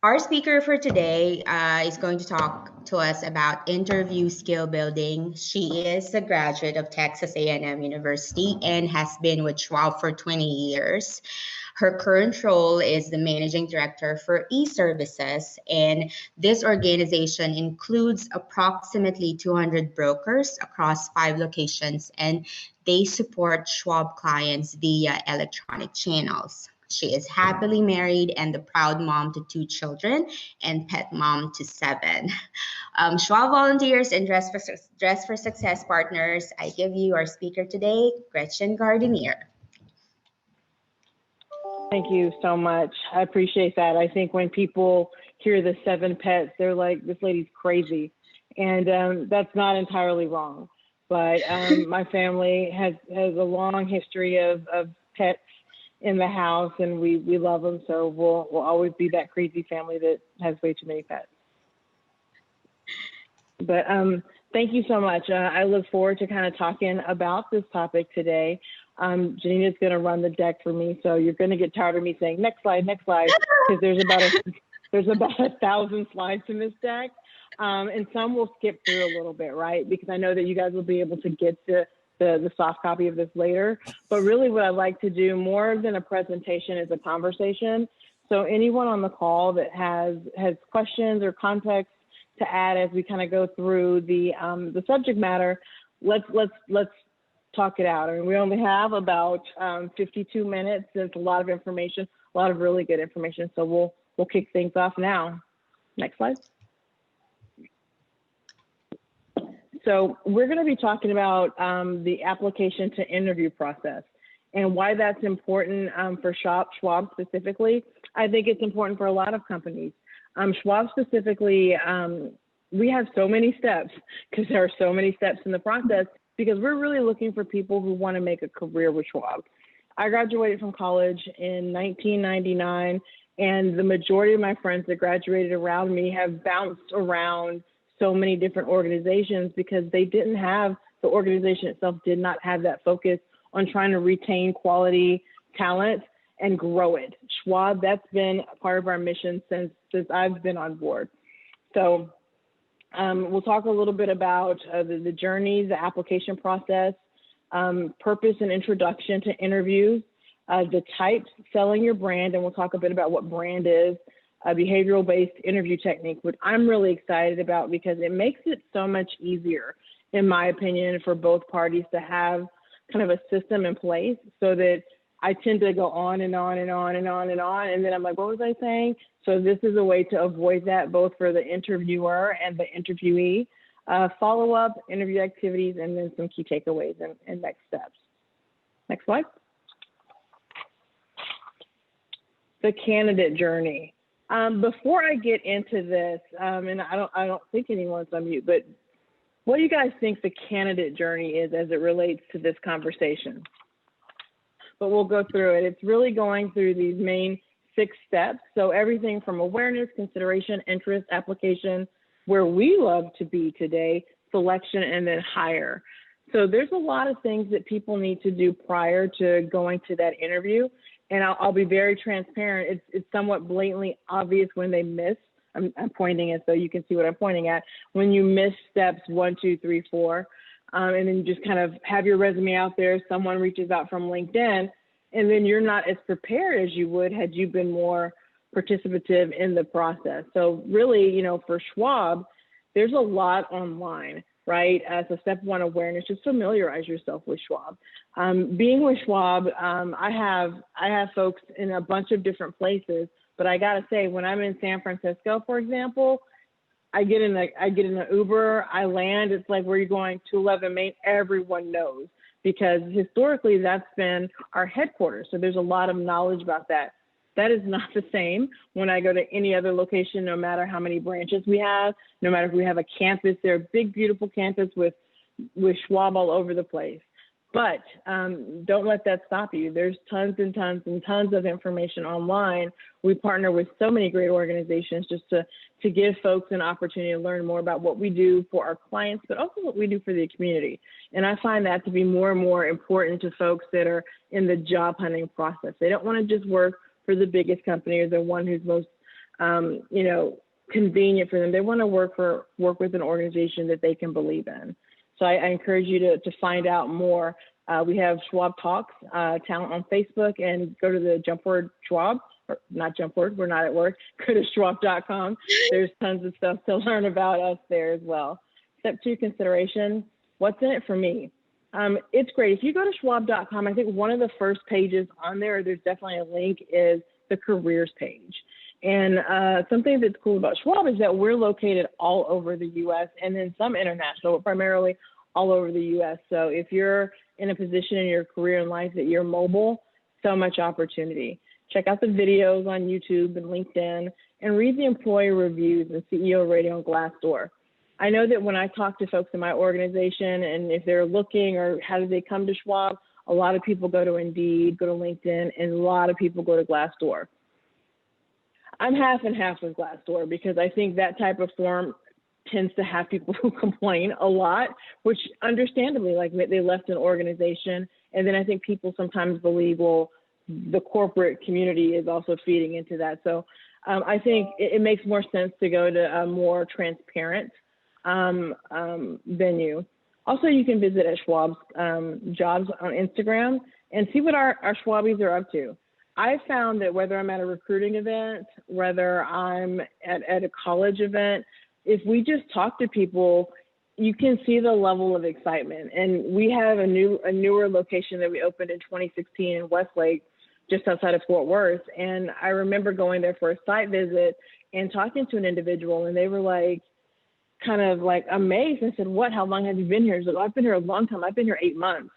Our speaker for today is going to talk to us about interview skill building. She is a graduate of Texas A&M University and has been with Schwab for 20 years. Her current role is the managing director for e-services, and this organization includes approximately 200 brokers across 5 locations, and they support Schwab clients via electronic channels. She is happily married and the proud mom to 2 children and pet mom to 7. Schwab Volunteers and Dress for Success partners, I give you our speaker today, Gretchen Gardenier. Thank you so much. I appreciate that. I think when people hear the 7 pets, they're like, this lady's crazy. And that's not entirely wrong. But my family has a long history of pets in the house, and we love them. So we'll always be that crazy family that has way too many pets. But thank you so much. I look forward to kind of talking about this topic today. Janina's going to run the deck for me, so you're going to get tired of me saying next slide, because there's about 1,000 slides in this deck, and some we'll skip through a little bit, right? Because I know that you guys will be able to get to the soft copy of this later. But really what I like to do more than a presentation is a conversation. So anyone on the call that has questions or context to add as we kind of go through the subject matter, let's talk it out. I mean, we only have about 52 minutes. It's a lot of information, a lot of really good information. So we'll kick things off now. Next slide. So we're going to be talking about the application to interview process and why that's important for Schwab specifically. I think it's important for a lot of companies. Schwab specifically, we have so many steps because there are so many steps in the process because we're really looking for people who want to make a career with Schwab. I graduated from college in 1999, and the majority of my friends that graduated around me have bounced around so many different organizations because the organization itself did not have that focus on trying to retain quality talent and grow it. Schwab, that's been a part of our mission since I've been on board. So we'll talk a little bit about the journey, the application process, purpose and introduction to interviews, the types, selling your brand, and we'll talk a bit about what brand is, a behavioral-based interview technique, which I'm really excited about because it makes it so much easier, in my opinion, for both parties to have kind of a system in place so that I tend to go on and on and on and on and on. And then I'm like, what was I saying? So this is a way to avoid that both for the interviewer and the interviewee. Follow-up, interview activities, and then some key takeaways and next steps. Next slide. The candidate journey. Before I get into this, and I don't think anyone's on mute, but what do you guys think the candidate journey is as it relates to this conversation? But we'll go through it. It's really going through these main 6 steps. So everything from awareness, consideration, interest, application, where we love to be today, selection, and then hire. So there's a lot of things that people need to do prior to going to that interview. And I'll be very transparent. It's somewhat blatantly obvious when they miss. I'm pointing it so you can see what I'm pointing at. When you miss steps 1, 2, 3, 4, and then you just kind of have your resume out there, someone reaches out from LinkedIn, and then you're not as prepared as you would had you been more participative in the process. So really, for Schwab, there's a lot online, right? So step 1, awareness, just familiarize yourself with Schwab. Being with Schwab, I have folks in a bunch of different places, but I gotta say, when I'm in San Francisco, for example, I get in an Uber, I land, it's like, where are you going? 211 Main, everyone knows, because historically that's been our headquarters. So there's a lot of knowledge about that. That is not the same when I go to any other location, no matter how many branches we have, no matter if we have a campus, they're a big, beautiful campus with Schwab all over the place. But don't let that stop you. There's tons and tons and tons of information online. We partner with so many great organizations just to give folks an opportunity to learn more about what we do for our clients, but also what we do for the community. And I find that to be more and more important to folks that are in the job hunting process. They don't want to just work for the biggest company or the one who's most, convenient for them. They want to work with an organization that they can believe in. So I encourage you to find out more. We have Schwab Talks, talent on Facebook, and go to the jump word Schwab, or not jump word, we're not at work. Go to schwab.com. There's tons of stuff to learn about us there as well. Step 2, consideration. What's in it for me? It's great. If you go to schwab.com, I think one of the first pages on there, there's definitely a link, is the careers page. And something that's cool about Schwab is that we're located all over the U.S. and then some international, but primarily all over the U.S. So if you're in a position in your career and life that you're mobile, so much opportunity. Check out the videos on YouTube and LinkedIn and read the employee reviews and CEO rating on Glassdoor. I know that when I talk to folks in my organization and if they're looking or how do they come to Schwab, a lot of people go to Indeed, go to LinkedIn, and a lot of people go to Glassdoor. I'm half and half with Glassdoor because I think that type of form tends to have people who complain a lot, which understandably, like they left an organization. And then I think people sometimes believe, well, the corporate community is also feeding into that. So I think it makes more sense to go to a more transparent venue. Also, you can visit at Schwab's jobs on Instagram and see what our Schwabies are up to. I found that whether I'm at a recruiting event, whether I'm at a college event, if we just talk to people, you can see the level of excitement. And we have a newer location that we opened in 2016 in Westlake, just outside of Fort Worth. And I remember going there for a site visit and talking to an individual, and they were like, kind of like amazed. I said, "What? How long have you been here?" He's like, "I've been here a long time. I've been here 8 months."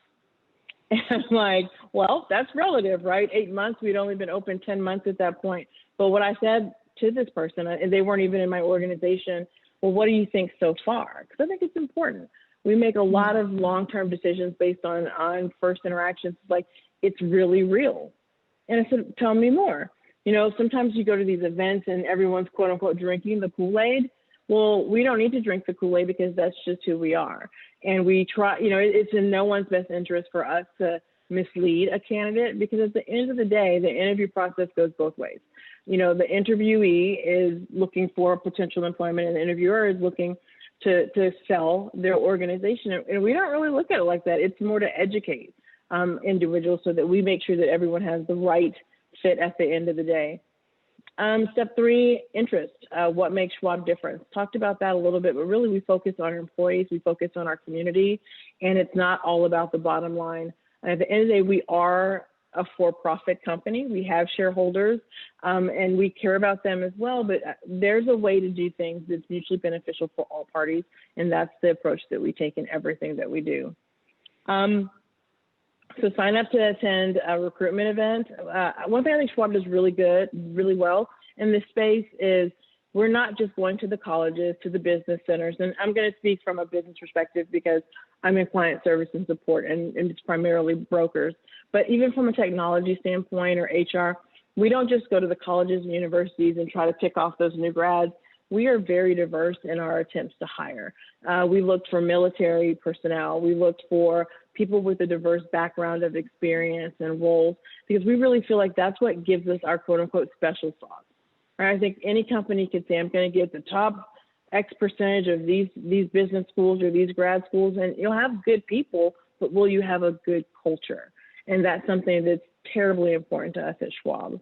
And I'm like, well, that's relative, right? 8 months, we'd only been open 10 months at that point. But what I said to this person, and they weren't even in my organization, well, what do you think so far? Because I think it's important. We make a lot of long-term decisions based on first interactions. Like, it's really real. And I said, tell me more. Sometimes you go to these events and everyone's quote unquote drinking the Kool-Aid. Well, we don't need to drink the Kool-Aid because that's just who we are. And we try, it's in no one's best interest for us to mislead a candidate, because at the end of the day, the interview process goes both ways. The interviewee is looking for potential employment and the interviewer is looking to sell their organization. And we don't really look at it like that. It's more to educate individuals so that we make sure that everyone has the right fit at the end of the day. Step 3, interest. What makes Schwab different? Talked about that a little bit, but really we focus on our employees, we focus on our community, and it's not all about the bottom line. At the end of the day, we are a for-profit company. We have shareholders, and we care about them as well, but there's a way to do things that's mutually beneficial for all parties, and that's the approach that we take in everything that we do. So sign up to attend a recruitment event. One thing I think Schwab does really well in this space is we're not just going to the colleges, to the business centers. And I'm going to speak from a business perspective because I'm in client service and support, and it's primarily brokers. But even from a technology standpoint or HR, we don't just go to the colleges and universities and try to pick off those new grads. We are very diverse in our attempts to hire. We looked for military personnel. We looked for people with a diverse background of experience and roles, because we really feel like that's what gives us our quote unquote special sauce. Right? I think any company could say, I'm going to get the top X percentage of these business schools or these grad schools, and you'll have good people, but will you have a good culture? And that's something that's terribly important to us at Schwab.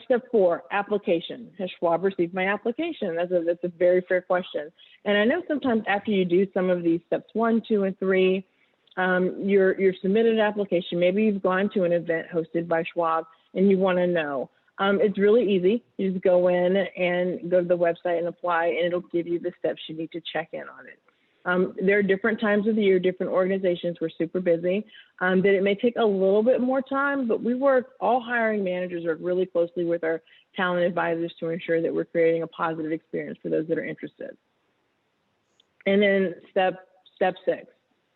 Step 4, application. Has Schwab received my application? That's a very fair question. And I know sometimes after you do some of these steps 1, 2, and 3, you're submitted an application. Maybe you've gone to an event hosted by Schwab and you want to know. It's really easy. You just go in and go to the website and apply, and it'll give you the steps you need to check in on it. There are different times of the year, different organizations. We're super busy, that it may take a little bit more time, but all hiring managers work really closely with our talent advisors to ensure that we're creating a positive experience for those that are interested. And then step 6,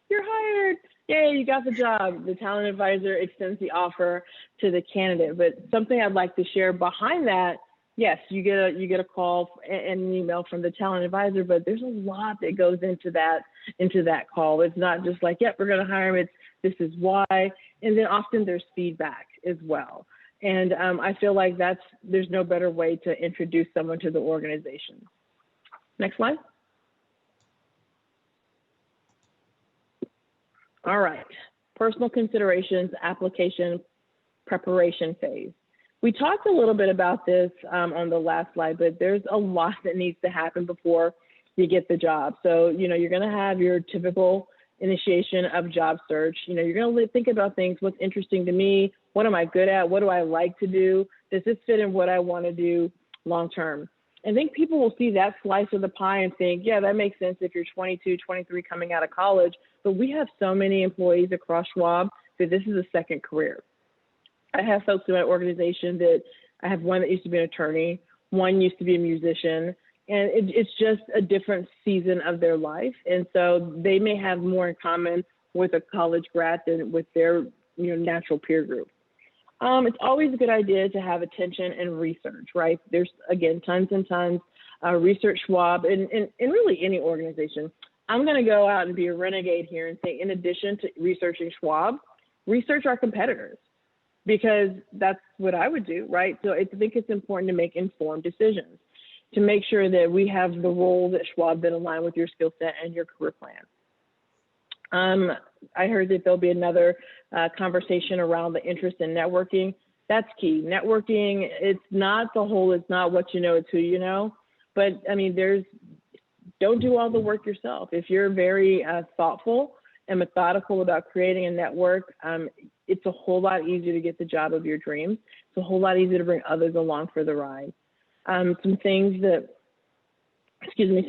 you're hired. yay, you got the job. The talent advisor extends the offer to the candidate. But something I'd like to share behind that, yes, you get a call and an email from the talent advisor, but there's a lot that goes into that call. It's not just like, yep, we're going to hire him. It's this is why, and then often there's feedback as well. And I feel like there's no better way to introduce someone to the organization. Next slide. All right, personal considerations, application preparation phase. We talked a little bit about this on the last slide, but there's a lot that needs to happen before you get the job. So, you're gonna have your typical initiation of job search. You're gonna think about things, what's interesting to me, what am I good at, what do I like to do, does this fit in what I wanna do long-term? I think people will see that slice of the pie and think, yeah, that makes sense if you're 22, 23 coming out of college, but we have so many employees across Schwab that this is a second career. I have folks in my organization I have one that used to be an attorney, one used to be a musician, and it's just a different season of their life. And so they may have more in common with a college grad than with their natural peer group. It's always a good idea to have attention and research, right? There's, again, tons and tons. Research Schwab and really any organization. I'm going to go out and be a renegade here and say, in addition to researching Schwab, research our competitors, because that's what I would do, right? So I think it's important to make informed decisions, to make sure that we have the roles at Schwab that align with your skill set and your career plan. I heard that there'll be another conversation around the interest in networking. That's key. Networking, it's not what you know, it's who you know. But I mean, don't do all the work yourself. If you're very thoughtful and methodical about creating a network, it's a whole lot easier to get the job of your dreams. It's a whole lot easier to bring others along for the ride. Some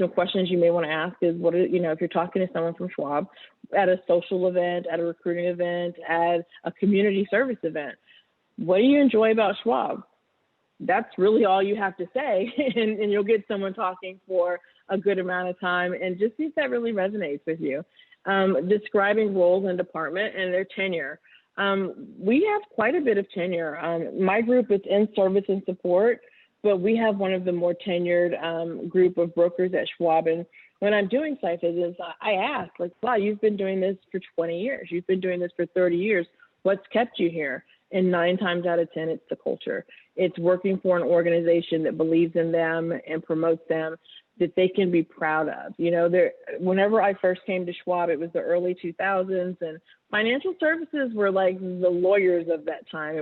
questions you may want to ask is, if you're talking to someone from Schwab at a social event, at a recruiting event, at a community service event, what do you enjoy about Schwab? That's really all you have to say, and you'll get someone talking for a good amount of time, and just see if that really resonates with you. Describing roles in department and their tenure. We have quite a bit of tenure. My group is in service and support, but we have one of the more tenured group of brokers at Schwab. And when I'm doing site visits, I ask, like, wow, you've been doing this for 20 years. You've been doing this for 30 years. What's kept you here? And 9 times out of 10, it's the culture. It's working for an organization that believes in them and promotes them, that they can be proud of. Whenever I first came to Schwab, it was the early 2000s, and financial services were like the lawyers of that time.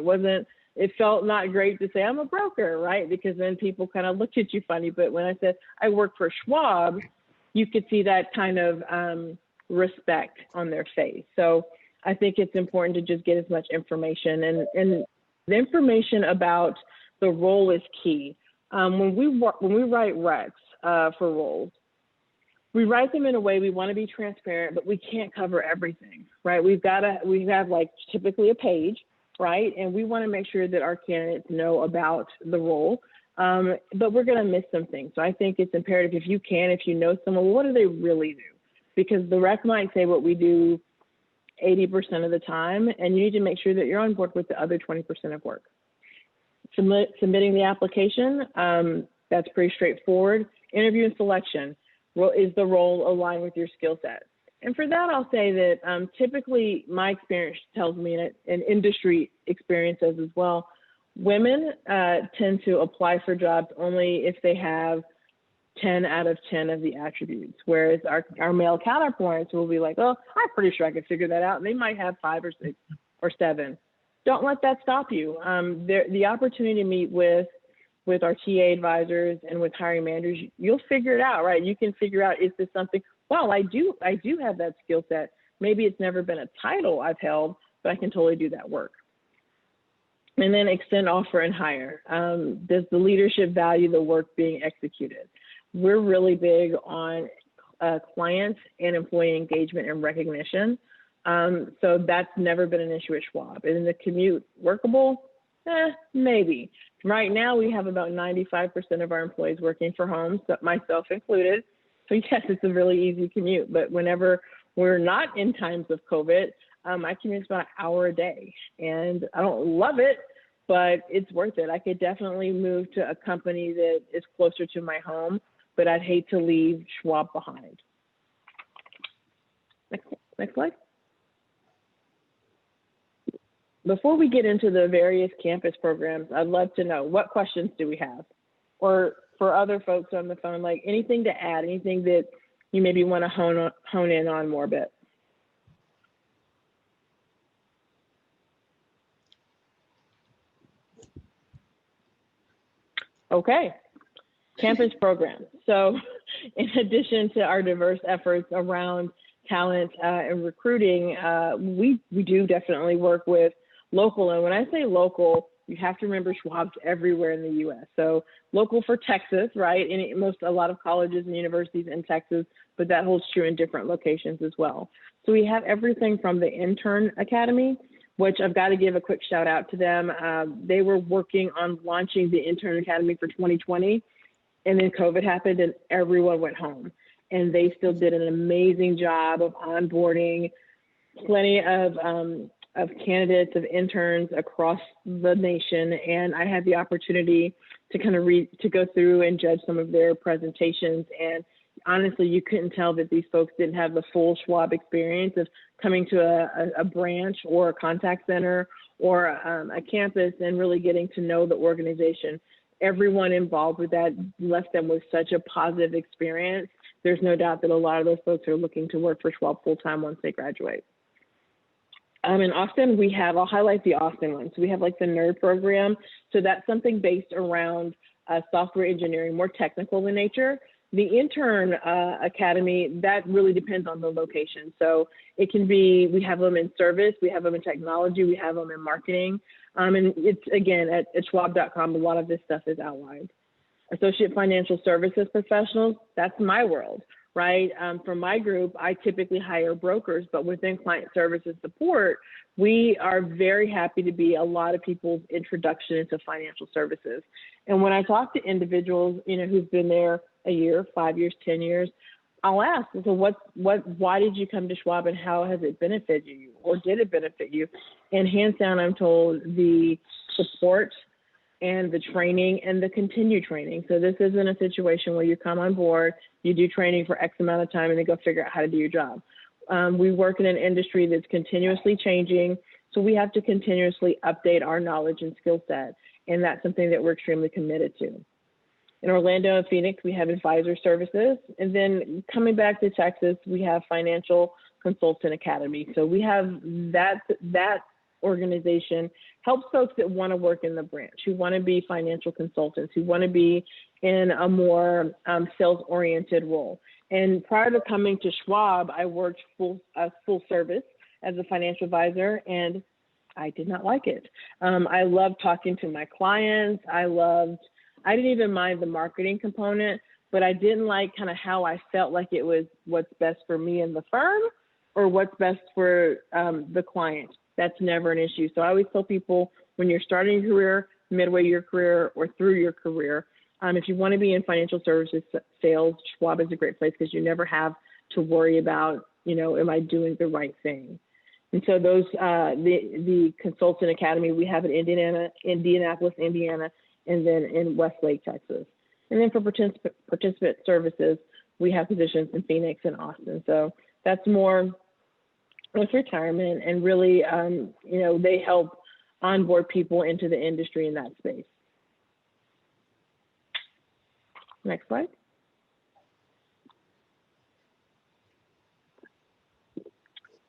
It felt not great to say I'm a broker, right? Because then people kind of looked at you funny. But when I said I work for Schwab, you could see that kind of respect on their face. So I think it's important to just get as much information, and the information about the role is key. When we write recs for roles, we write them in a way we want to be transparent, but we can't cover everything, right? We have like typically a page, right? And we want to make sure that our candidates know about the role, but we're going to miss some things. So I think it's imperative, if you know someone, what do they really do? Because the rec might say what we do 80% of the time, and you need to make sure that you're on board with the other 20% of work. Submitting the application, that's pretty straightforward. Interview and selection, is the role aligned with your skill set? And for that, I'll say that typically my experience tells me, and industry experience says as well, women tend to apply for jobs only if they have 10 out of 10 of the attributes, whereas our male counterparts will be like, oh, I'm pretty sure I could figure that out. And they might have 5 or 6 or 7. Don't let that stop you. The opportunity to meet with our TA advisors and with hiring managers, you'll figure it out, right? You can figure out, is this something, wow, I do have that skill set. Maybe it's never been a title I've held, but I can totally do that work. And then extend offer and hire. Does the leadership value the work being executed? We're really big on client and employee engagement and recognition. So that's never been an issue at Schwab. Is the commute workable? Maybe. Right now, we have about 95% of our employees working from home, so myself included. So yes, it's a really easy commute. But whenever we're not in times of COVID, I commute about an hour a day, and I don't love it, but it's worth it. I could definitely move to a company that is closer to my home, but I'd hate to leave Schwab behind. Next slide. Before we get into the various campus programs, I'd love to know, what questions do we have? Or for other folks on the phone, like anything to add, anything that you maybe want to hone in on more a bit? Okay, campus programs. So in addition to our diverse efforts around talent and recruiting, we do definitely work with local. And when I say local, you have to remember Schwab's everywhere in the U.S. So local for Texas, right? And a lot of colleges and universities in Texas, but that holds true in different locations as well. So we have everything from the Intern Academy, which I've got to give a quick shout out to them. They were working on launching the Intern Academy for 2020, and then COVID happened and everyone went home. And they still did an amazing job of onboarding plenty of candidates, of interns across the nation. And I had the opportunity to kind of to go through and judge some of their presentations. And honestly, you couldn't tell that these folks didn't have the full Schwab experience of coming to a branch or a contact center or a campus and really getting to know the organization. Everyone involved with that left them with such a positive experience. There's no doubt that a lot of those folks are looking to work for Schwab full-time once they graduate. In Austin, we have, I'll highlight the Austin one. So we have like the nerd program. So that's something based around software engineering, more technical in nature. The Intern Academy, that really depends on the location. So it can be, we have them in service, we have them in technology, we have them in marketing. And it's, again, at schwab.com, a lot of this stuff is outlined. Associate Financial Services Professionals, that's my world, right? For my group, I typically hire brokers, but within client services support, we are very happy to be a lot of people's introduction into financial services. And when I talk to individuals, who've been there a year, 5 years, 10 years, I'll ask, so why did you come to Schwab and how has it benefited you, or did it benefit you? And hands down, I'm told the support and the training and the continued training. So this isn't a situation where you come on board, you do training for X amount of time and then go figure out how to do your job. We work in an industry that's continuously changing, so we have to continuously update our knowledge and skill set, and that's something that we're extremely committed to. In Orlando and Phoenix, we have advisor services, and then coming back to Texas, we have Financial Consultant Academy. So we have that organization helps folks that want to work in the branch, who want to be financial consultants, who want to be in a more sales-oriented role. And prior to coming to Schwab, I worked full service as a financial advisor, and I did not like it. I loved talking to my clients. I didn't even mind the marketing component, but I didn't like kind of how I felt like it was what's best for me and the firm or what's best for the client. That's never an issue. So I always tell people, when you're starting your career, midway your career, or through your career, if you want to be in financial services sales, Schwab is a great place because you never have to worry about, am I doing the right thing? And so those, the Consultant Academy, we have in Indianapolis, Indiana, and then in Westlake, Texas. And then for participant services, we have positions in Phoenix and Austin. So that's more with retirement, and really, they help onboard people into the industry in that space. Next slide.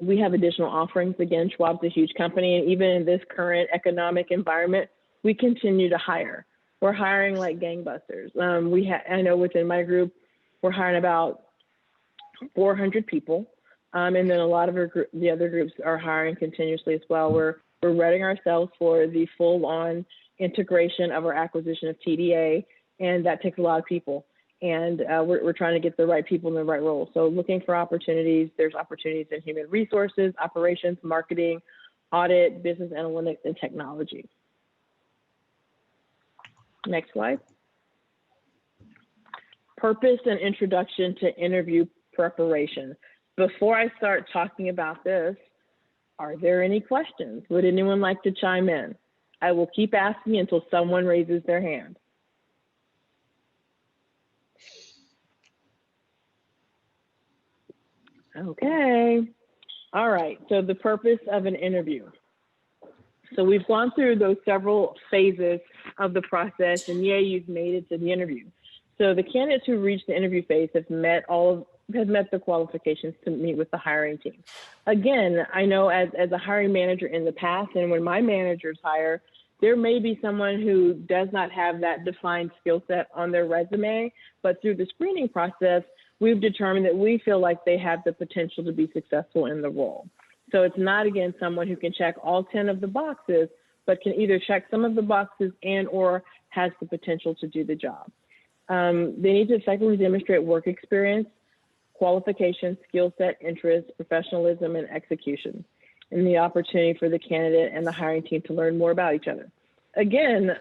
We have additional offerings. Again, Schwab's a huge company, and even in this current economic environment, we continue to hire. We're hiring like gangbusters. I know within my group, we're hiring about 400 people. And then a lot of the other groups are hiring continuously as well. We're readying ourselves for the full-on integration of our acquisition of TDA, and that takes a lot of people. And we're trying to get the right people in the right role. So looking for opportunities, there's opportunities in human resources, operations, marketing, audit, business analytics, and technology. Next slide. Purpose and introduction to interview preparation. before I start talking about this, are there any questions? Would anyone like to chime in? I will keep asking until someone raises their hand. Okay. All right. So the purpose of an interview. So we've gone through those several phases of the process, and yay, you've made it to the interview. So the candidates who reached the interview phase have met the qualifications to meet with the hiring team. Again, I know as a hiring manager in the past, and when my managers hire, there may be someone who does not have that defined skill set on their resume, but through the screening process, we've determined that we feel like they have the potential to be successful in the role. So it's not, again, someone who can check all 10 of the boxes, but can either check some of the boxes and or has the potential to do the job. They need to effectively demonstrate work experience, qualifications, skill set, interest, professionalism, and execution, and the opportunity for the candidate and the hiring team to learn more about each other. Again,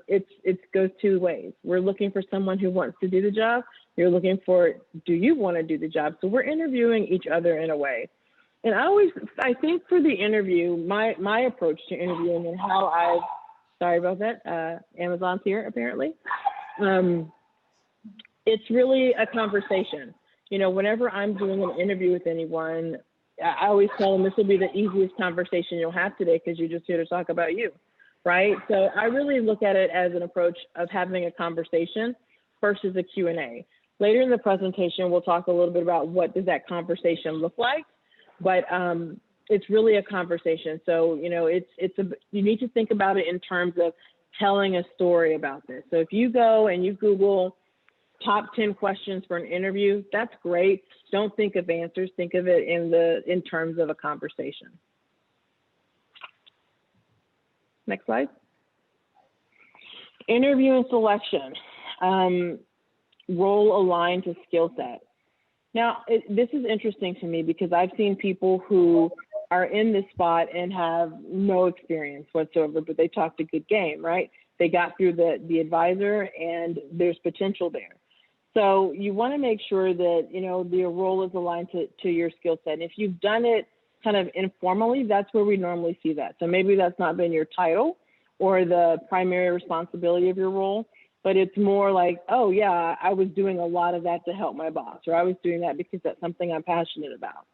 it goes two ways. We're looking for someone who wants to do the job. You're looking for, do you want to do the job? So we're interviewing each other in a way. And I think for the interview, my approach to interviewing and how sorry about that, Amazon's here apparently. It's really a conversation. You know, whenever I'm doing an interview with anyone, I always tell them this will be the easiest conversation you'll have today because you're just here to talk about you, right? So I really look at it as an approach of having a conversation versus a Q&A. Later in the presentation, we'll talk a little bit about what does that conversation look like, but it's really a conversation. So, you know, you need to think about it in terms of telling a story about this. So if you go and you Google top 10 questions for an interview, that's great. Don't think of answers. Think of it in terms of a conversation. Next slide. Interview and selection. Role aligned to skill set. Now, this is interesting to me because I've seen people who are in this spot and have no experience whatsoever, but they talked a good game, right? They got through the advisor and there's potential there. So you want to make sure that, you know, the role is aligned to your skill set. And if you've done it kind of informally, that's where we normally see that. So maybe that's not been your title or the primary responsibility of your role, but it's more like, oh yeah, I was doing a lot of that to help my boss, or I was doing that because that's something I'm passionate about,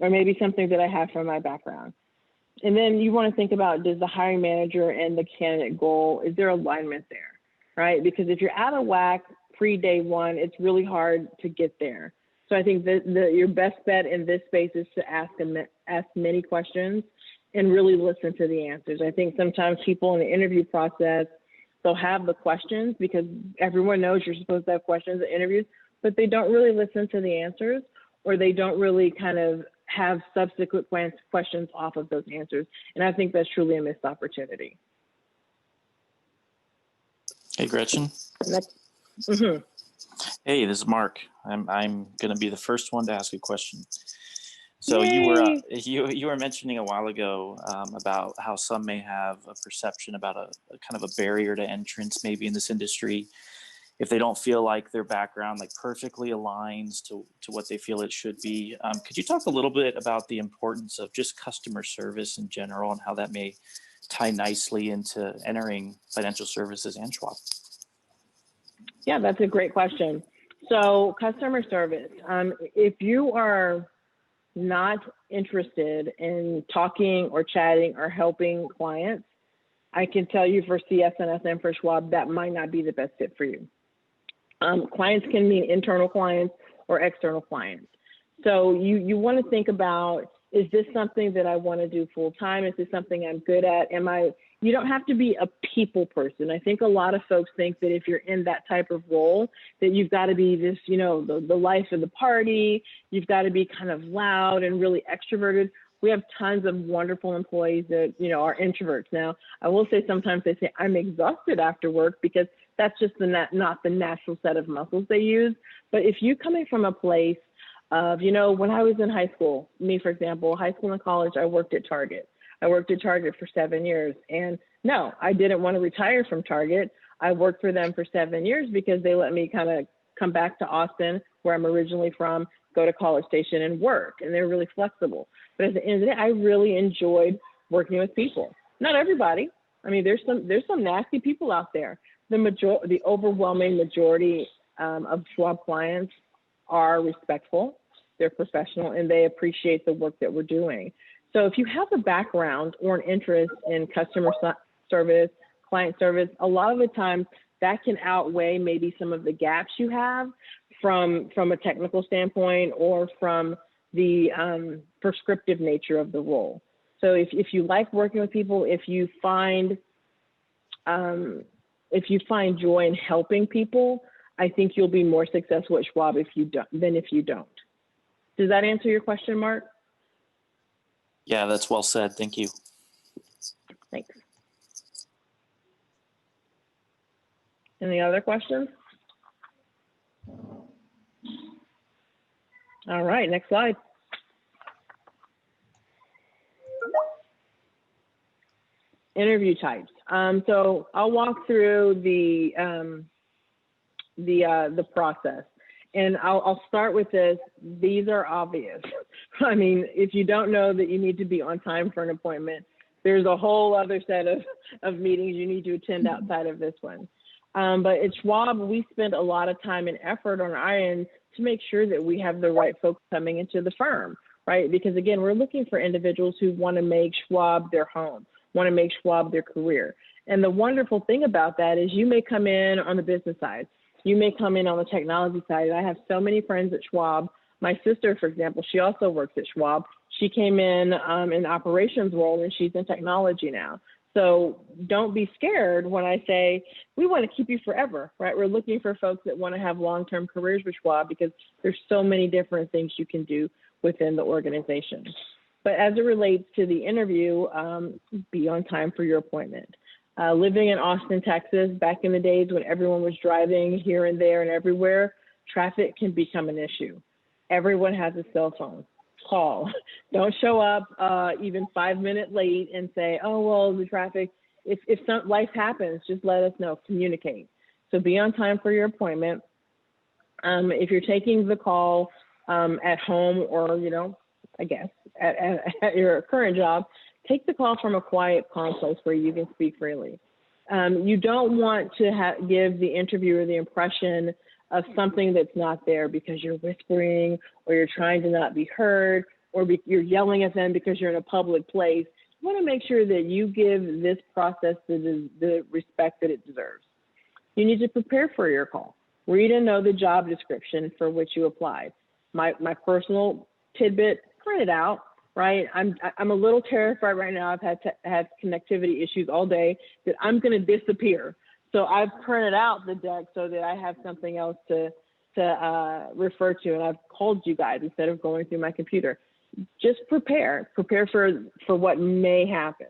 or maybe something that I have from my background. And then you want to think about, does the hiring manager and the candidate goal, is there alignment there, right? Because if you're out of whack pre-day one, it's really hard to get there. So I think that your best bet in this space is to ask many questions and really listen to the answers. I think sometimes people in the interview process, they'll have the questions because everyone knows you're supposed to have questions at interviews, but they don't really listen to the answers, or they don't really kind of have subsequent questions off of those answers. And I think that's truly a missed opportunity. Hey, Gretchen. Mm-hmm. Hey, this is Mark. I'm going to be the first one to ask a question. So Yay. you were mentioning a while ago about how some may have a perception about a kind of a barrier to entrance maybe in this industry if they don't feel like their background like perfectly aligns to what they feel it should be. Could you talk a little bit about the importance of just customer service in general and how that may tie nicely into entering financial services and Schwab? Yeah, that's a great question. So customer service, if you are not interested in talking or chatting or helping clients, I can tell you for CS&S and for Schwab, that might not be the best fit for you. Clients can mean internal clients or external clients. So you want to think about, is this something that I want to do full time? Is this something I'm good at? You don't have to be a people person. I think a lot of folks think that if you're in that type of role, that you've got to be this, you know, the life of the party. You've got to be kind of loud and really extroverted. We have tons of wonderful employees that, you know, are introverts. Now, I will say sometimes they say, I'm exhausted after work, because that's just not the natural set of muscles they use. But if you're coming from a place of, you know, when I was in high school, me, for example, high school and college, I worked at Target. I worked at Target for 7 years. And no, I didn't want to retire from Target. I worked for them for 7 years because they let me kind of come back to Austin, where I'm originally from, go to College Station and work, and they're really flexible. But at the end of the day, I really enjoyed working with people. Not everybody. I mean, there's some nasty people out there. The overwhelming majority of Schwab clients are respectful, they're professional, and they appreciate the work that we're doing. So if you have a background or an interest in customer service, client service, a lot of the times that can outweigh maybe some of the gaps you have from a technical standpoint or from the prescriptive nature of the role. So if you like working with people, if you find joy in helping people, I think you'll be more successful at Schwab than if you don't. Does that answer your question, Mark? Yeah, that's well said. Thank you. Thanks. Any other questions? All right, next slide. Interview types. So I'll walk through the process, and I'll start with this. These are obvious. I mean, if you don't know that you need to be on time for an appointment, there's a whole other set of meetings you need to attend outside of this one. But at Schwab, we spend a lot of time and effort on our end to make sure that we have the right folks coming into the firm, right? Because again, we're looking for individuals who want to make Schwab their home, want to make Schwab their career. And the wonderful thing about that is you may come in on the business side, you may come in on the technology side. I have so many friends at Schwab. My sister, for example, she also works at Schwab. She came in the operations role, and she's in technology now. So don't be scared when I say we want to keep you forever, right? We're looking for folks that want to have long-term careers with Schwab because there's so many different things you can do within the organization. But as it relates to the interview, be on time for your appointment. Living in Austin, Texas, back in the days when everyone was driving here and there and everywhere, traffic can become an issue. Everyone has a cell phone. Call. Don't show up even 5 minutes late and say, oh, well, the traffic. If some life happens, just let us know. Communicate. So be on time for your appointment. If you're taking the call at home or, I guess, at your current job, take the call from a quiet, calm place where you can speak freely. You don't want to give the interviewer the impression of something that's not there because you're whispering or you're trying to not be heard or you're yelling at them because you're in a public place. You want to make sure that you give this process the respect that it deserves. You need to prepare for your call. Read and know the job description for which you applied. My personal tidbit, print it out, right? I'm a little terrified right now. I've had connectivity issues all day that I'm going to disappear. So I've printed out the deck so that I have something else to refer to, and I've called you guys instead of going through my computer. Just prepare for what may happen.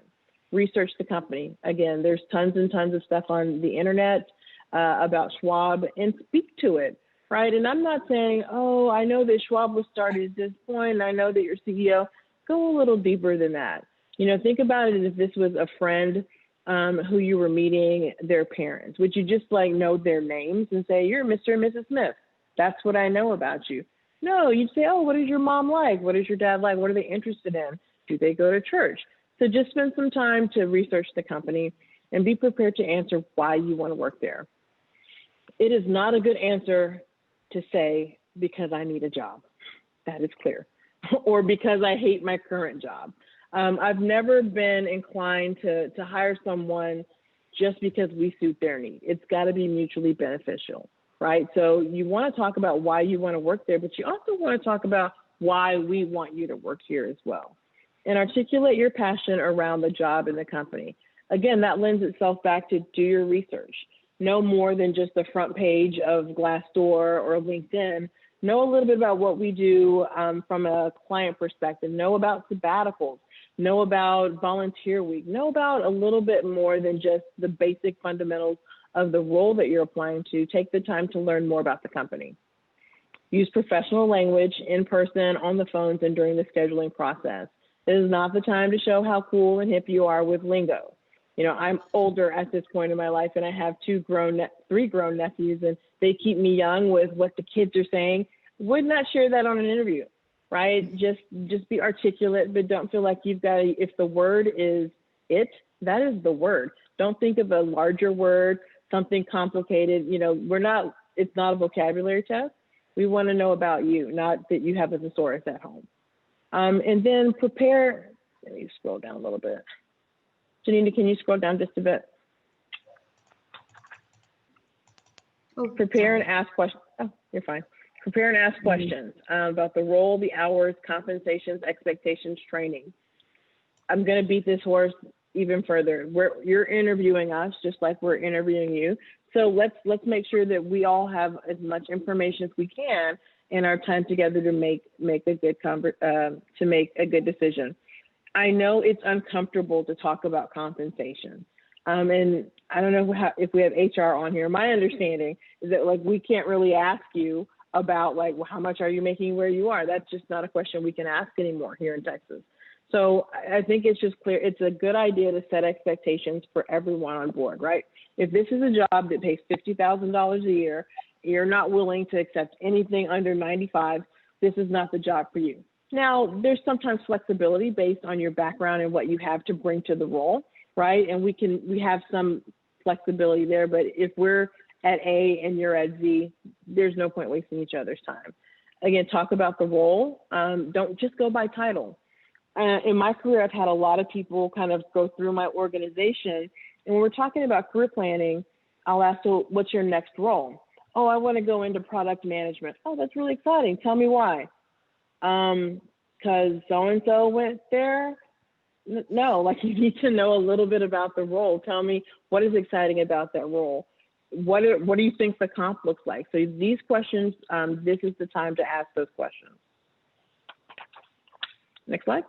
Research the company. Again, there's tons and tons of stuff on the internet about Schwab, and speak to it, right? And I'm not saying, oh, I know that Schwab was started at this point, and I know that you're CEO. Go a little deeper than that. Think about it as if this was a friend who you were meeting, their parents. Would you just know their names and say, you're Mr. and Mrs. Smith? That's what I know about you. No, you'd say, oh, what is your mom like? What is your dad like? What are they interested in? Do they go to church? So just spend some time to research the company and be prepared to answer why you want to work there. It is not a good answer to say, because I need a job. That is clear. Or because I hate my current job. I've never been inclined to hire someone just because we suit their need. It's got to be mutually beneficial, right? So you want to talk about why you want to work there, but you also want to talk about why we want you to work here as well. And articulate your passion around the job and the company. Again, that lends itself back to do your research. Know more than just the front page of Glassdoor or LinkedIn. Know a little bit about what we do from a client perspective. Know about sabbaticals. Know about volunteer week. Know about a little bit more than just the basic fundamentals of the role that you're applying to. Take the time to learn more about the company. Use professional language in person, on the phones, and during the scheduling process. This is not the time to show how cool and hip you are with lingo. I'm older at this point in my life, and I have three grown nephews, and they keep me young with what the kids are saying. would not share that on an interview, right? Just be articulate, but don't feel like you've got to, if the word is it, that is the word. Don't think of a larger word, something complicated. You know, it's not a vocabulary test. We want to know about you, not that you have a thesaurus at home. And then prepare, let me scroll down a little bit. Janina, can you scroll down just a bit? Oh, prepare and ask questions. Oh, you're fine. Prepare and ask questions about the role, the hours, compensations, expectations, training. I'm going to beat this horse even further. You're interviewing us just like we're interviewing you. So let's make sure that we all have as much information as we can in our time together to make a good decision. I know it's uncomfortable to talk about compensation. And I don't know if we have HR on here. My understanding is that like we can't really ask you about like, well, how much are you making where you are? That's just not a question we can ask anymore here in Texas. So I think it's just clear. It's a good idea to set expectations for everyone on board, right? If this is a job that pays $50,000 a year, you're not willing to accept anything under 95, this is not the job for you. Now, there's sometimes flexibility based on your background and what you have to bring to the role, right? And we have some flexibility there, but if we're at A and you're at Z, there's no point wasting each other's time. Again, talk about the role. Don't just go by title. In my career, I've had a lot of people kind of go through my organization, and when we're talking about career planning, I'll ask, so what's your next role? Oh, I want to go into product management. Oh, that's really exciting. Tell me why. Because so-and-so went there? No, like you need to know a little bit about the role. Tell me what is exciting about that role. What do you think the comp looks like? So these questions, this is the time to ask those questions. Next slide.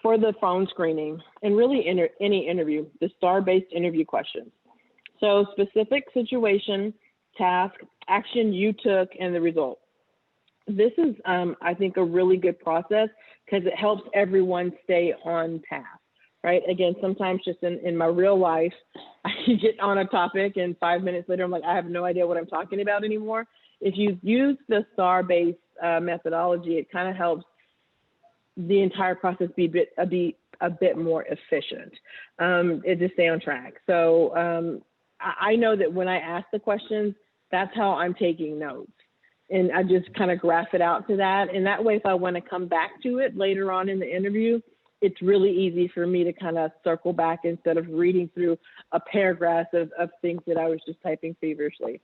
For the phone screening and really any interview, the STAR-based interview questions. So specific situation, task, action you took, and the result. This is, I think, a really good process because it helps everyone stay on task, right? Again, sometimes just in my real life, I can get on a topic and 5 minutes later, I'm like, I have no idea what I'm talking about anymore. If you use the STAR-based methodology, it kind of helps the entire process be a bit more efficient and to stay on track. So I know that when I ask the questions, that's how I'm taking notes. And I just kind of graph it out to that. And that way, if I want to come back to it later on in the interview, it's really easy for me to kind of circle back instead of reading through a paragraph of things that I was just typing feverishly.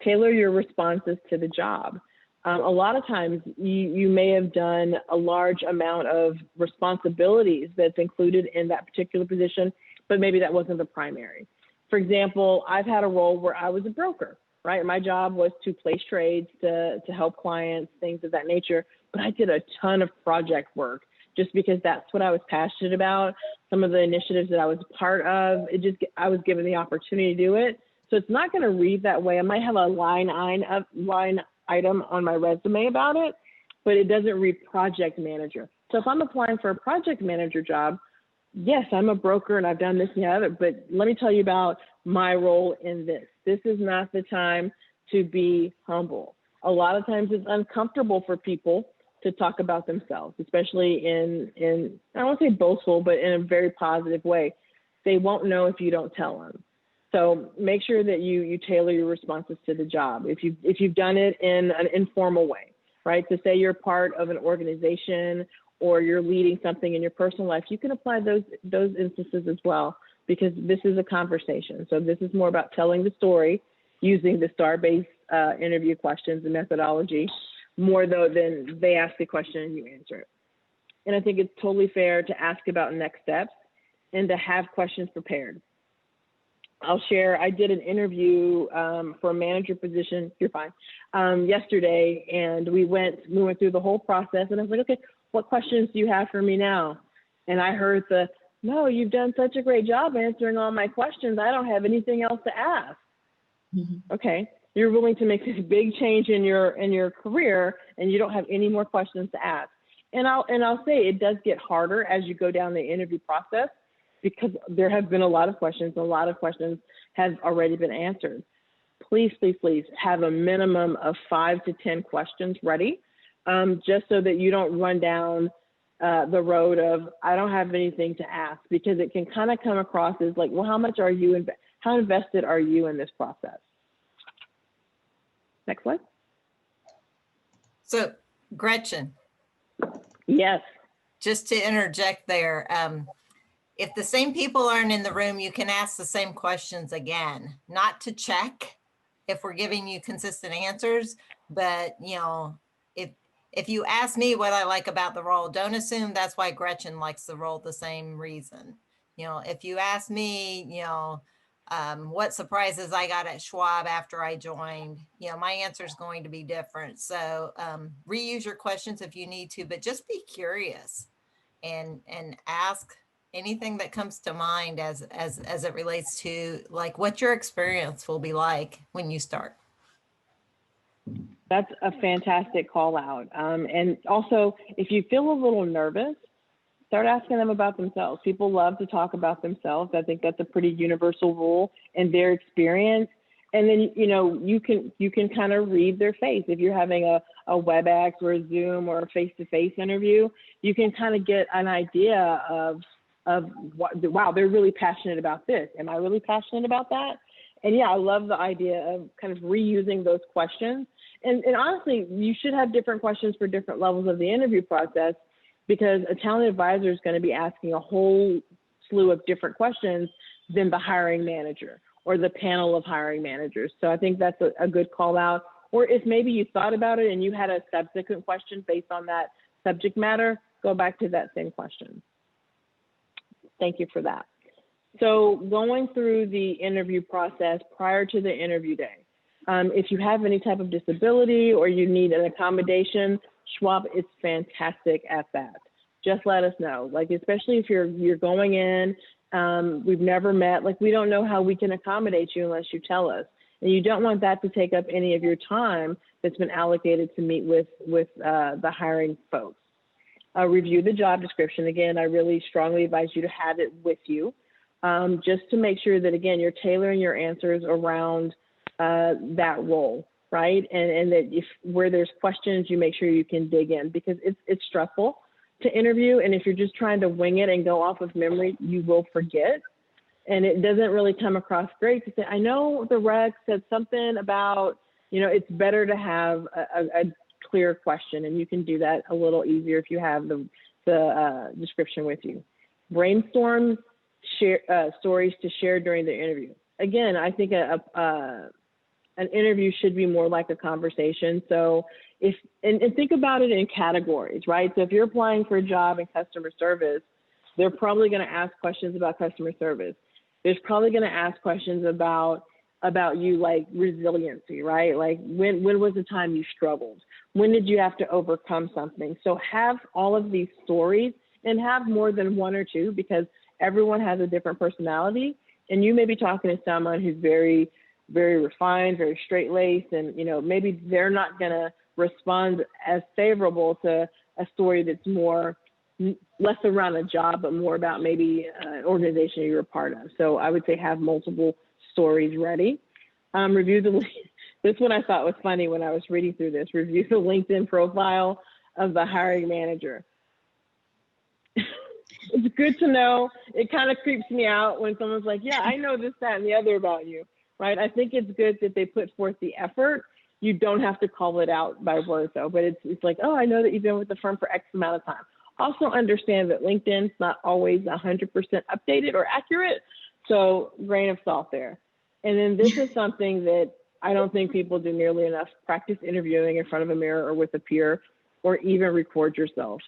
Tailor your responses to the job. A lot of times you may have done a large amount of responsibilities that's included in that particular position, but maybe that wasn't the primary. For example, I've had a role where I was a broker, right? My job was to place trades to help clients, things of that nature, but I did a ton of project work just because that's what I was passionate about. Some of the initiatives that I was part of, I was given the opportunity to do it. So it's not going to read that way. I might have a line item on my resume about it, but it doesn't read project manager. So if I'm applying for a project manager job, yes, I'm a broker and I've done this and the other, but let me tell you about my role in this. This is not the time to be humble. A lot of times it's uncomfortable for people to talk about themselves, especially in I don't want to say boastful, but in a very positive way. They won't know if you don't tell them. So make sure that you tailor your responses to the job. If you've done it in an informal way, right? So say you're part of an organization or you're leading something in your personal life, you can apply those instances as well, because this is a conversation. So this is more about telling the story using the STAR-based interview questions and methodology, more though than they ask a question and you answer it. And I think it's totally fair to ask about next steps and to have questions prepared. I'll share, I did an interview for a manager position, you're fine, yesterday, and we went through the whole process, and I was like, okay, what questions do you have for me now? And I heard no, you've done such a great job answering all my questions, I don't have anything else to ask. Mm-hmm. Okay, you're willing to make this big change in your career, and you don't have any more questions to ask. And I'll say it does get harder as you go down the interview process. because there have been a lot of questions. A lot of questions have already been answered. Please, please, please have a minimum of 5 to 10 questions ready, just so that you don't run down the road of, I don't have anything to ask, because it can kind of come across as like, well, how much are you, how invested are you in this process? Next slide. So Gretchen. Yes. Just to interject there, if the same people aren't in the room, you can ask the same questions again, not to check if we're giving you consistent answers, but you know, if you ask me what I like about the role, don't assume that's why Gretchen likes the role the same reason. You know, if you ask me, you know, what surprises I got at Schwab after I joined, you know, my answer is going to be different. So reuse your questions if you need to, but just be curious and ask anything that comes to mind as it relates to like what your experience will be like when you start. That's a fantastic call out. And also, if you feel a little nervous, start asking them about themselves. People love to talk about themselves. I think that's a pretty universal rule in their experience. And then, you know, you can kind of read their face. If you're having a WebEx or a Zoom or a face-to-face interview, you can kind of get an idea of what, wow, they're really passionate about this. Am I really passionate about that? And yeah, I love the idea of kind of reusing those questions. And honestly, you should have different questions for different levels of the interview process, because a talent advisor is going to be asking a whole slew of different questions than the hiring manager or the panel of hiring managers. So I think that's a good call out. Or if maybe you thought about it and you had a subsequent question based on that subject matter, go back to that same question. Thank you for that. So going through the interview process prior to the interview day, if you have any type of disability or you need an accommodation, Schwab is fantastic at that. Just let us know. Like, especially if you're going in, we've never met, like we don't know how we can accommodate you unless you tell us. And you don't want that to take up any of your time that's been allocated to meet with the hiring folks. Review the job description. Again, I really strongly advise you to have it with you, just to make sure that, again, you're tailoring your answers around that role, right? And that if where there's questions, you make sure you can dig in, because it's stressful to interview. And if you're just trying to wing it and go off of memory, you will forget. And it doesn't really come across great to say, I know the rec said something about, you know, it's better to have a clear question, and you can do that a little easier if you have the description with you. Brainstorm stories to share during the interview. Again, I think an interview should be more like a conversation. So and think about it in categories, right? So if you're applying for a job in customer service, they're probably going to ask questions about customer service. There's probably going to ask questions about you, like resiliency, right? Like when was the time you struggled? When did you have to overcome something? So have all of these stories, and have more than one or two, because everyone has a different personality. And you may be talking to someone who's very, very refined, very straight-laced, and you know, maybe they're not going to respond as favorable to a story that's less around a job, but more about maybe an organization you're a part of. So I would say have multiple stories ready. Review this one I thought was funny when I was reading through this. Review the LinkedIn profile of the hiring manager. It's good to know. It kind of creeps me out when someone's like, yeah, I know this, that, and the other about you, right? I think it's good that they put forth the effort. You don't have to call it out by word though, but it's like, oh, I know that you've been with the firm for X amount of time. Also understand that LinkedIn's not always 100% updated or accurate. So grain of salt there. And then this is something that I don't think people do nearly enough: practice interviewing in front of a mirror or with a peer, or even record yourself.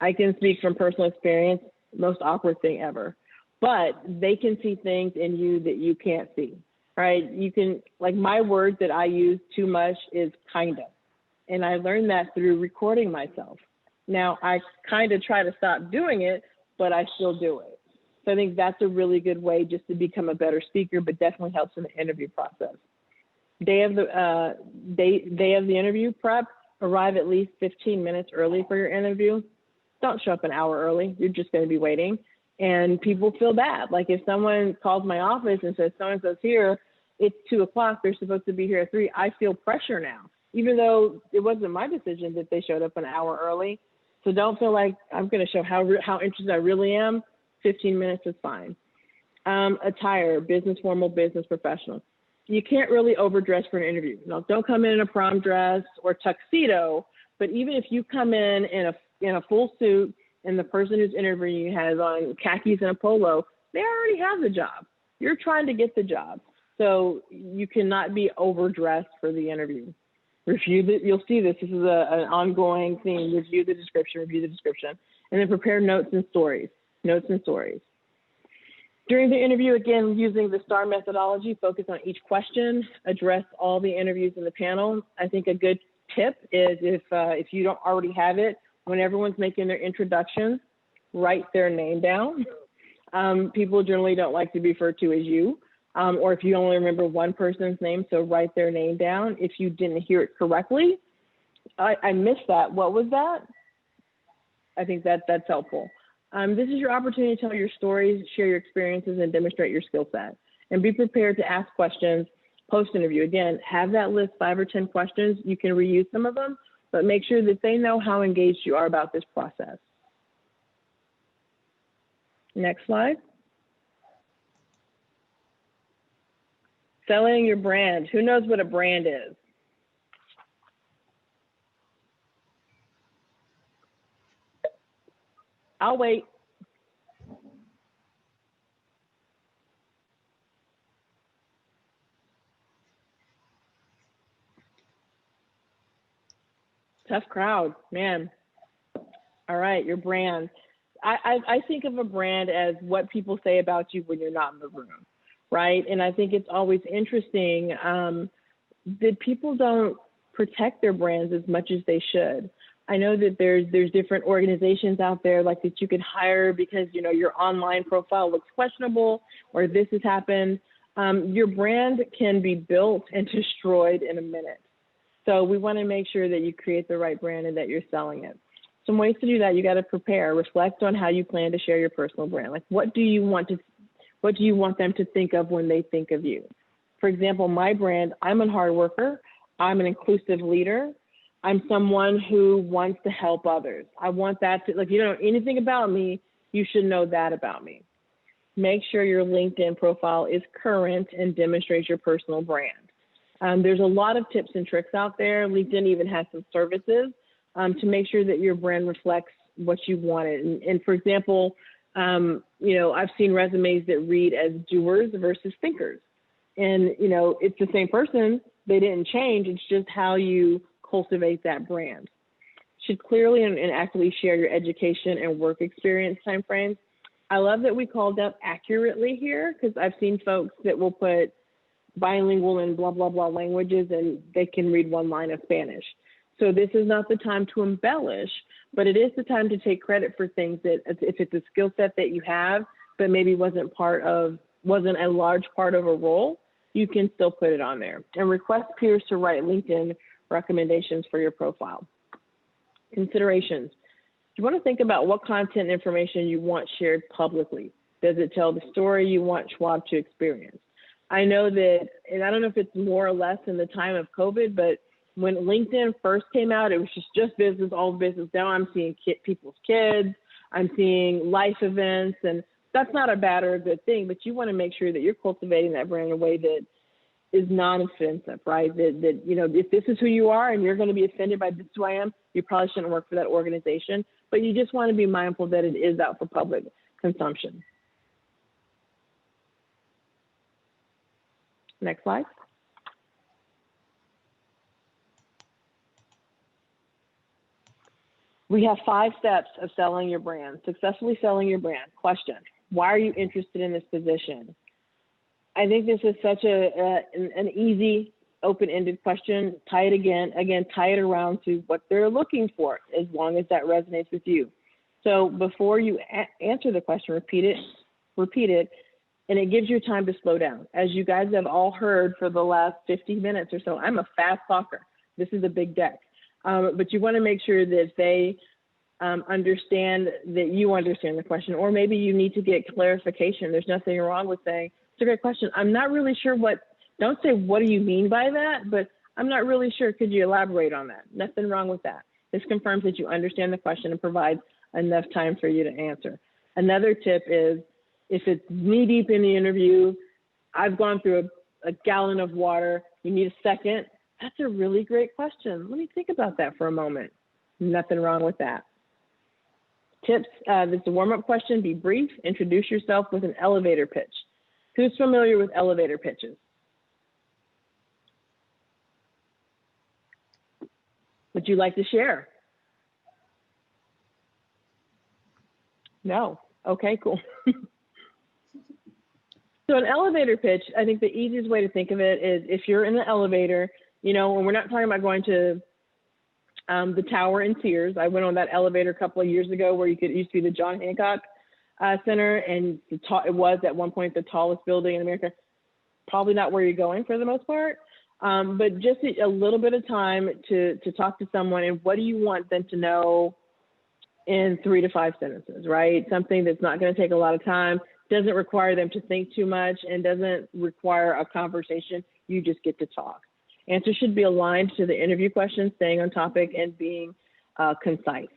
I can speak from personal experience, most awkward thing ever, but they can see things in you that you can't see, right? You can, like, my word that I use too much is kinda. And I learned that through recording myself. Now I kind of try to stop doing it, but I still do it. So I think that's a really good way just to become a better speaker, but definitely helps in the interview process. Day of the interview prep, arrive at least 15 minutes early for your interview. Don't show up an hour early. You're just going to be waiting. And people feel bad. Like if someone calls my office and says, so-and-so's here, it's 2 o'clock, they're supposed to be here at 3, I feel pressure now, even though it wasn't my decision that they showed up an hour early. So don't feel like I'm going to show how interested I really am. 15 minutes is fine. Attire, business formal, business professional. You can't really overdress for an interview. No, don't come in a prom dress or tuxedo, but even if you come in a full suit and the person who's interviewing you has on khakis and a polo, they already have the job. You're trying to get the job. So you cannot be overdressed for the interview. You'll see this. This is an ongoing thing. Review the description, and then prepare notes and stories. During the interview, again, using the STAR methodology, focus on each question, address all the interviews in the panel. I think a good tip is if you don't already have it, when everyone's making their introductions, write their name down. People generally don't like to be referred to as you, or if you only remember one person's name, so write their name down. If you didn't hear it correctly, I missed that. What was that? I think that's helpful. This is your opportunity to tell your stories, share your experiences, and demonstrate your skill set. And be prepared to ask questions post-interview. Again, have that list 5 or 10 questions. You can reuse some of them, but make sure that they know how engaged you are about this process. Next slide. Selling your brand. Who knows what a brand is? I'll wait. Tough crowd, man. All right, your brand. I think of a brand as what people say about you when you're not in the room, right? And I think it's always interesting that people don't protect their brands as much as they should. I know that there's different organizations out there like that you could hire because your online profile looks questionable or this has happened. Your brand can be built and destroyed in a minute. So we want to make sure that you create the right brand and that you're selling it. Some ways to do that: you got to prepare, reflect on how you plan to share your personal brand. Like what do you want them to think of when they think of you? For example, my brand, I'm a hard worker. I'm an inclusive leader. I'm someone who wants to help others. I want that to, like, you don't know anything about me, you should know that about me. Make sure your LinkedIn profile is current and demonstrates your personal brand. There's a lot of tips and tricks out there. LinkedIn even has some services to make sure that your brand reflects what you wanted. And for example, I've seen resumes that read as doers versus thinkers. And, it's the same person. They didn't change. It's just how you cultivate that brand. Should clearly and accurately share your education and work experience timeframes. I love that we called up accurately here because I've seen folks that will put bilingual and blah, blah, blah languages and they can read one line of Spanish. So this is not the time to embellish, but it is the time to take credit for things that if it's a skill set that you have, but maybe wasn't a large part of a role, you can still put it on there. And request peers to write LinkedIn recommendations for your profile. Considerations. You want to think about what content information you want shared publicly. Does it tell the story you want Schwab to experience? I know that, and I don't know if it's more or less in the time of COVID, but when LinkedIn first came out, it was just business, all business. Now I'm seeing people's kids, I'm seeing life events, and that's not a bad or a good thing, but you want to make sure that you're cultivating that brand in a way that is non-offensive, right? That if this is who you are and you're going to be offended by this is who I am, you probably shouldn't work for that organization, but you just want to be mindful that it is out for public consumption. Next slide. We have 5 steps of selling your brand, successfully selling your brand. Question: why are you interested in this position? I think this is such an easy, open-ended question. Tie it around to what they're looking for, as long as that resonates with you. So before you answer the question, repeat it, and it gives you time to slow down. As you guys have all heard for the last 50 minutes or so, I'm a fast talker. This is a big deck. But you want to make sure that they understand that you understand the question, or maybe you need to get clarification. There's nothing wrong with saying, it's a great question. I'm not really sure don't say, what do you mean by that? But I'm not really sure. Could you elaborate on that? Nothing wrong with that. This confirms that you understand the question and provides enough time for you to answer. Another tip is, if it's knee deep in the interview, I've gone through a gallon of water, you need a second, that's a really great question. Let me think about that for a moment. Nothing wrong with that. Tips, this is a warm-up question, be brief, introduce yourself with an elevator pitch. Who's familiar with elevator pitches? Would you like to share? No. Okay, cool. So an elevator pitch, I think the easiest way to think of it is, if you're in the elevator, you know, and we're not talking about going to the tower in Sears. I went on that elevator a couple of years ago where it used to be the John Hancock Center, and it was at one point the tallest building in America. Probably not where you're going for the most part, but just a little bit of time to talk to someone, and what do you want them to know in 3 to 5 sentences, right? Something that's not going to take a lot of time, doesn't require them to think too much, and doesn't require a conversation. You just get to talk. Answers should be aligned to the interview questions, staying on topic, and being concise.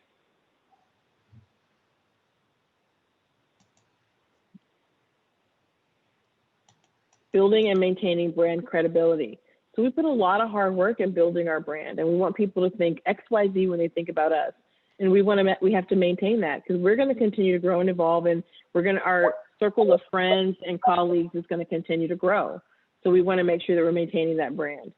Building and maintaining brand credibility. So we put a lot of hard work in building our brand, and we want people to think XYZ when they think about us. And we have to maintain that, because we're going to continue to grow and evolve, and our circle of friends and colleagues is going to continue to grow. So we want to make sure that we're maintaining that brand.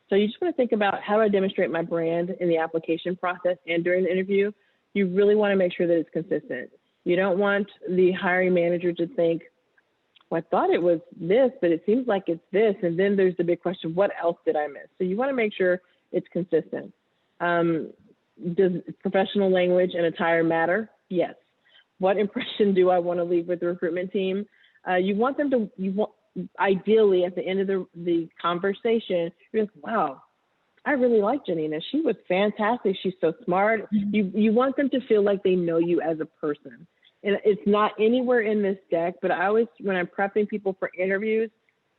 So you just want to think about, how do I demonstrate my brand in the application process and during the interview? You really want to make sure that it's consistent. You don't want the hiring manager to think, well, I thought it was this, but it seems like it's this. And then there's the big question, what else did I miss? So you want to make sure it's consistent. Does professional language and attire matter? Yes. What impression do I want to leave with the recruitment team? You want them to, ideally at the end of the conversation, you're like, wow, I really like Janina. She was fantastic. She's so smart. You want them to feel like they know you as a person. And it's not anywhere in this deck, but I always, when I'm prepping people for interviews,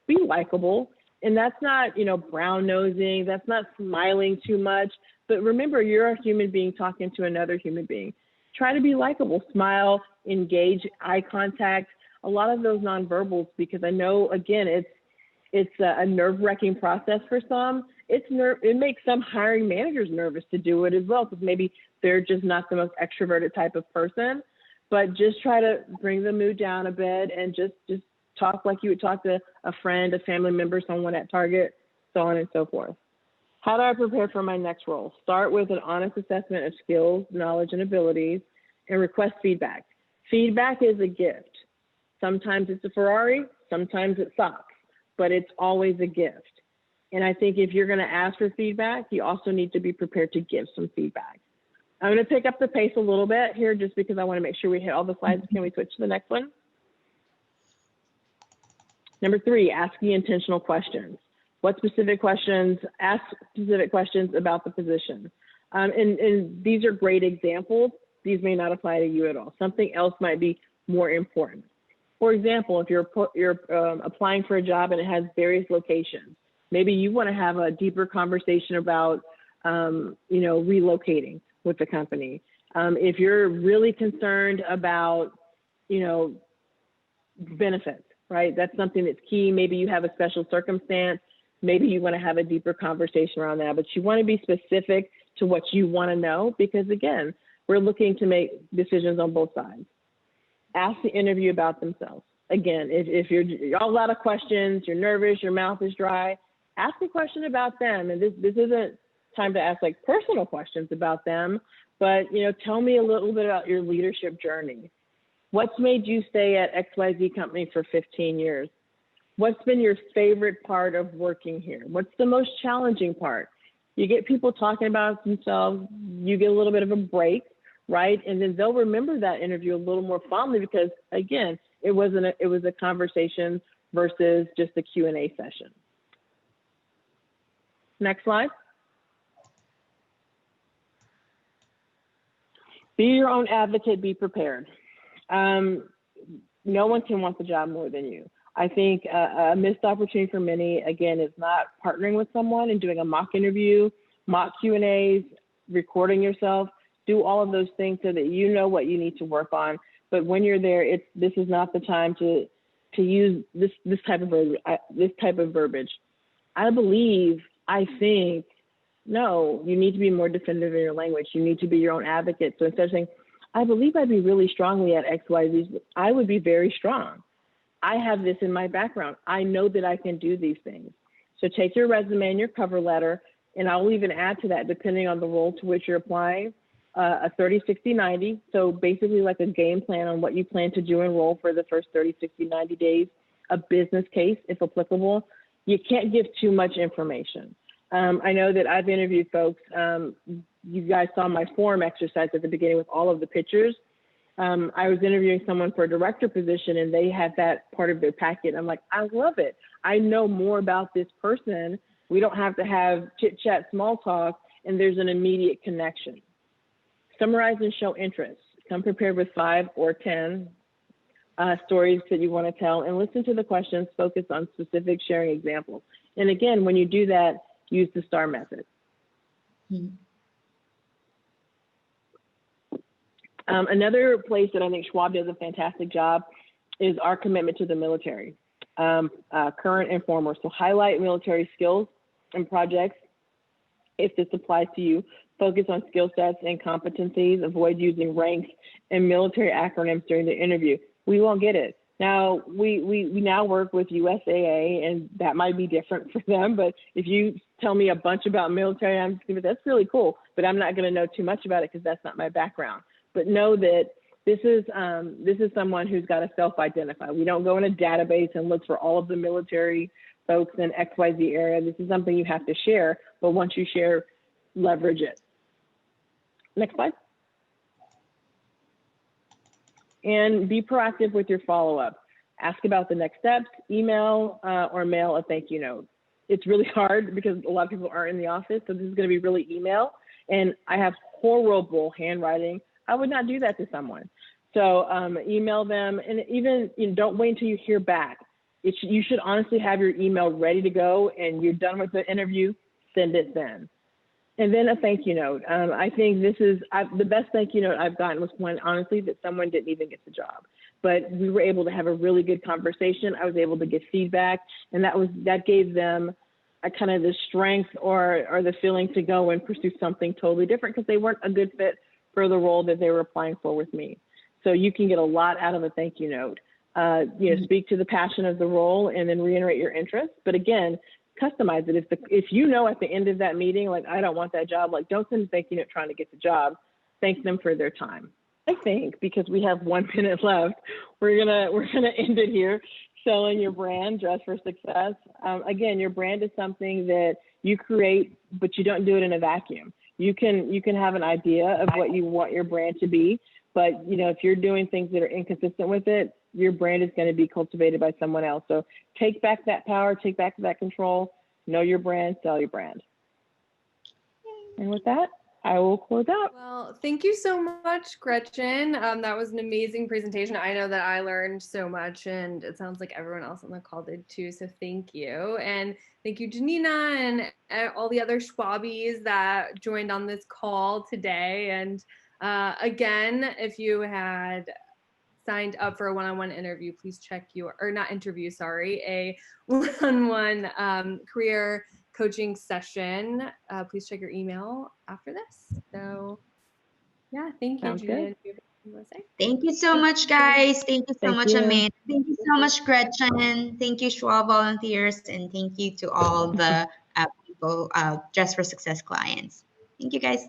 be likable. And that's not, brown nosing. That's not smiling too much. But remember, you're a human being talking to another human being. Try to be likable, smile, engage, eye contact, a lot of those nonverbals, because I know, again, it's a nerve-wracking process for some. It makes some hiring managers nervous to do it as well, because maybe they're just not the most extroverted type of person. But just try to bring the mood down a bit, and just talk like you would talk to a friend, a family member, someone at Target, so on and so forth. How do I prepare for my next role? Start with an honest assessment of skills, knowledge, and abilities, and request feedback. Feedback is a gift. Sometimes it's a Ferrari, sometimes it sucks, but it's always a gift. And I think if you're going to ask for feedback, you also need to be prepared to give some feedback. I'm going to pick up the pace a little bit here, just because I want to make sure we hit all the slides. Can we switch to the next one? Number 3, ask the intentional questions. What specific questions? Ask specific questions about the position. And these are great examples. These may not apply to you at all. Something else might be more important. For example, if you're applying for a job and it has various locations, maybe you want to have a deeper conversation about, relocating with the company. If you're really concerned about, benefits, right? That's something that's key. Maybe you have a special circumstance. Maybe you want to have a deeper conversation around that, but you want to be specific to what you want to know, because again, we're looking to make decisions on both sides. Ask the interview about themselves. Again, if you're all out of questions, you're nervous, your mouth is dry, ask a question about them. And this isn't time to ask like personal questions about them, but tell me a little bit about your leadership journey. What's made you stay at XYZ company for 15 years? What's been your favorite part of working here? What's the most challenging part? You get people talking about themselves, you get a little bit of a break, right? And then they'll remember that interview a little more fondly, because again, it was a conversation versus just a Q&A session. Next slide. Be your own advocate, be prepared. No one can want the job more than you. I think a missed opportunity for many, again, is not partnering with someone and doing a mock interview, mock Q&As, recording yourself, do all of those things so that you know what you need to work on. But when you're there, this is not the time to use this type of verbiage. I think, no, you need to be more definitive in your language. You need to be your own advocate. So instead of saying, I believe I'd be really strongly at XYZ, I would be very strong. I have this in my background. I know that I can do these things. So take your resume and your cover letter, and I'll even add to that, depending on the role to which you're applying, a 30, 60, 90. So basically like a game plan on what you plan to do and role for the first 30, 60, 90 days, a business case, if applicable. You can't give too much information. I know that I've interviewed folks. You guys saw my form exercise at the beginning with all of the pictures. I was interviewing someone for a director position, and they had that part of their packet. I'm like, I love it. I know more about this person. We don't have to have chit chat, small talk, and there's an immediate connection. Summarize and show interest. Come prepared with 5 or 10 stories that you want to tell, and listen to the questions. Focus on specific sharing examples. And again, when you do that, use the STAR method. Mm-hmm. Another place that I think Schwab does a fantastic job is our commitment to the military, current and former. So highlight military skills and projects. If this applies to you, focus on skill sets and competencies. Avoid using ranks and military acronyms during the interview. We won't get it. Now, we now work with USAA, and that might be different for them. But if you tell me a bunch about military, I'm just going to be, that's really cool, but I'm not going to know too much about it because that's not my background. But know that this is someone who's got to self-identify. We don't go in a database and look for all of the military folks in XYZ area. This is something you have to share, but once you share, leverage it. Next slide. And be proactive with your follow-up. Ask about the next steps, email or mail a thank you note. It's really hard because a lot of people aren't in the office, so this is going to be really email. And I have horrible handwriting. I would not do that to someone. So email them, and even don't wait until you hear back. You should honestly have your email ready to go, and you're done with the interview, send it then. And then a thank you note. I think this is the best thank you note I've gotten was one, honestly, that someone didn't even get the job. But we were able to have a really good conversation. I was able to get feedback, and that gave them a kind of the strength or the feeling to go and pursue something totally different because they weren't a good fit for the role that they were applying for with me. So you can get a lot out of a thank you note. Speak to the passion of the role and then reiterate your interest. But again, customize it. If you know at the end of that meeting, like, I don't want that job, like, don't send a thank you note trying to get the job. Thank them for their time. I think because we have 1 minute left, we're gonna end it here. Selling your brand, dress for success. Again, your brand is something that you create, but you don't do it in a vacuum. You can have an idea of what you want your brand to be, but if you're doing things that are inconsistent with it, your brand is going to be cultivated by someone else. So take back that power, take back that control, know your brand, sell your brand. And with that, I will close out. Well, thank you so much, Gretchen. That was an amazing presentation. I know that I learned so much, and it sounds like everyone else on the call did too. So thank you. And thank you, Janina, and all the other Schwabies that joined on this call today. And again, if you had signed up for a one-on-one interview, please check a one-on-one career coaching session. Please check your email after this. So yeah, thank you, Janina. Thank you so much, guys. Thank you so much, Amanda. Thank you so much, Gretchen. Thank you, Schwab volunteers, and thank you to all the people, Dress for Success clients. Thank you, guys.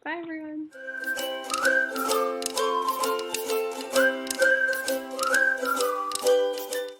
Bye, everyone.